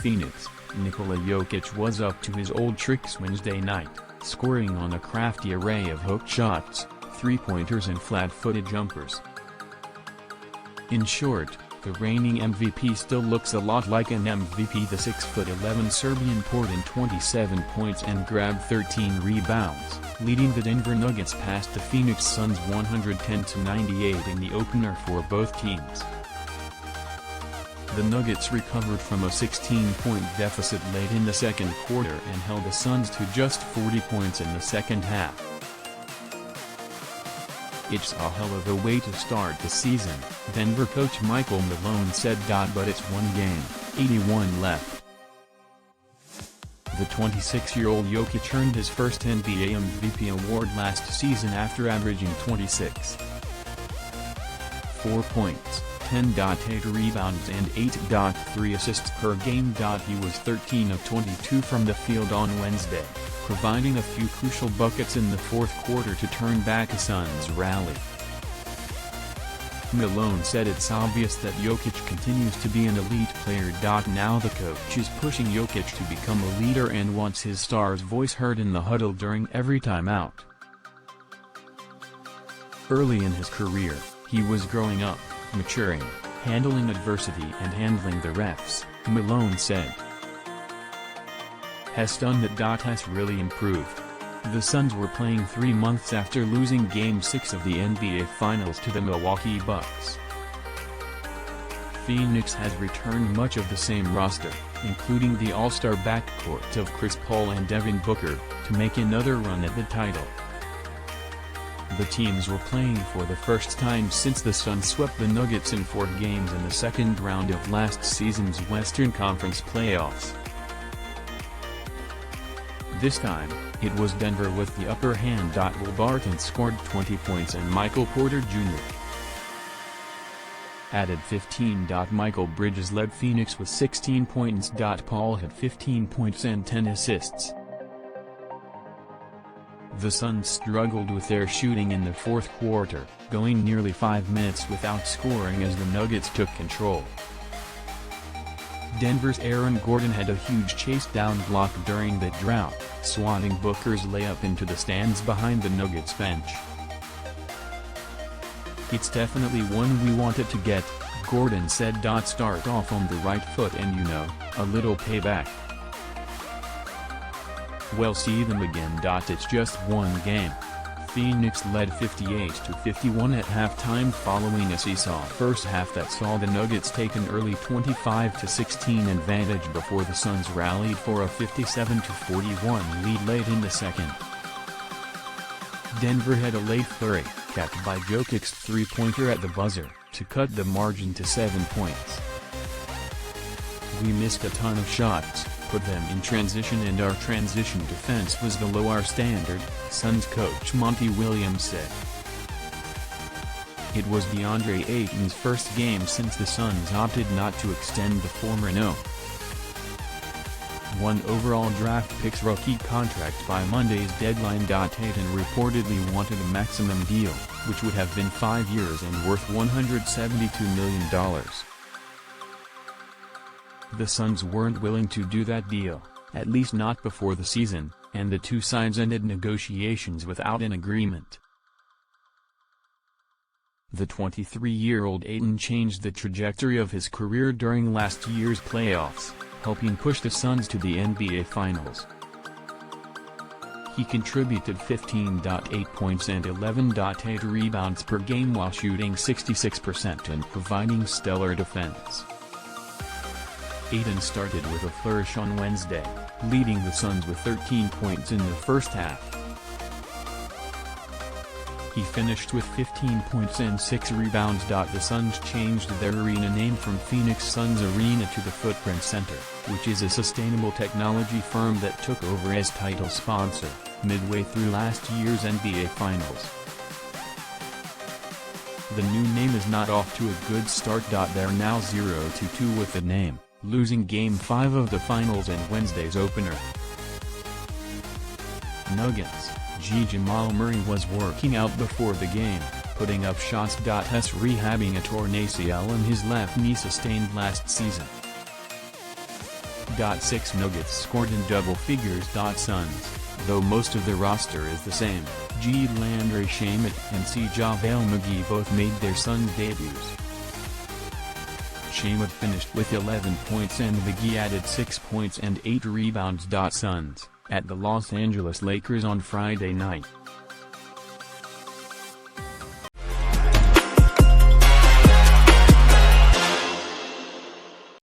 Phoenix, Nikola Jokic was up to his old tricks Wednesday night, scoring on a crafty array of hook shots, three-pointers and flat-footed jumpers. In short, the reigning MVP still looks a lot like an MVP. The 6'11" Serbian poured in 27 points and grabbed 13 rebounds, leading the Denver Nuggets past the Phoenix Suns 110-98 in the opener for both teams. The Nuggets recovered from a 16-point deficit late in the second quarter and held the Suns to just 40 points in the second half. "It's a hell of a way to start the season," Denver coach Michael Malone said. But it's one game, 81 left. The 26-year-old Jokic earned his first NBA MVP award last season after averaging 26.4 points, 10.8 rebounds and 8.3 assists per game. He was 13 of 22 from the field on Wednesday, providing a few crucial buckets in the fourth quarter to turn back a Suns rally. Malone said it's obvious that Jokic continues to be an elite player. Now the coach is pushing Jokic to become a leader and wants his star's voice heard in the huddle during every timeout. Early in his career, he was growing up, maturing, handling adversity and handling the refs, Malone said. Has done that. Has really improved. The Suns were playing 3 months after losing Game 6 of the NBA Finals to the Milwaukee Bucks. Phoenix has returned much of the same roster, including the all-star backcourt of Chris Paul and Devin Booker, to make another run at the title. The teams were playing for the first time since the Suns swept the Nuggets in 4 games in the second round of last season's Western Conference playoffs. This time, it was Denver with the upper hand. Will Barton scored 20 points and Michael Porter Jr. added 15. Michael Bridges led Phoenix with 16 points. Paul had 15 points and 10 assists. The Suns struggled with their shooting in the fourth quarter, going nearly 5 minutes without scoring as the Nuggets took control. Denver's Aaron Gordon had a huge chase-down block during the drought, swatting Booker's layup into the stands behind the Nuggets bench. "It's definitely one we wanted to get," Gordon said. Start off on the right foot and a little payback. "We'll see them again. It's just one game." Phoenix led 58-51 at halftime following a seesaw first half that saw the Nuggets take an early 25-16 advantage before the Suns rallied for a 57-41 lead late in the second. Denver had a late flurry, capped by Jokic's three-pointer at the buzzer, to cut the margin to 7 points. "We missed a ton of shots, put them in transition, and our transition defense was below our standard," Suns coach Monty Williams said. It was DeAndre Ayton's first game since the Suns opted not to extend the former No.1 overall draft pick's rookie contract by Monday's deadline. Ayton reportedly wanted a maximum deal, which would have been 5 years and worth $172 million. The Suns weren't willing to do that deal, at least not before the season, and the two sides ended negotiations without an agreement. The 23-year-old Ayton changed the trajectory of his career during last year's playoffs, helping push the Suns to the NBA Finals. He contributed 15.8 points and 11.8 rebounds per game while shooting 66% and providing stellar defense. Ayton started with a flourish on Wednesday, leading the Suns with 13 points in the first half. He finished with 15 points and 6 rebounds. The Suns changed their arena name from Phoenix Suns Arena to the Footprint Center, which is a sustainable technology firm that took over as title sponsor, midway through last year's NBA Finals. The new name is not off to a good start. They're now 0-2 with the name, losing Game 5 of the Finals in Wednesday's opener. Nuggets: Jamal Murray was working out before the game, putting up shots. Rehabbing a torn ACL in his left knee sustained last season. Six Nuggets scored in double figures. Suns, though most of the roster is the same, G. Landry Shamet and C. JaVale McGee both made their Suns debuts. Shamet finished with 11 points and McGee added 6 points and 8 rebounds. Suns, at the Los Angeles Lakers on Friday night.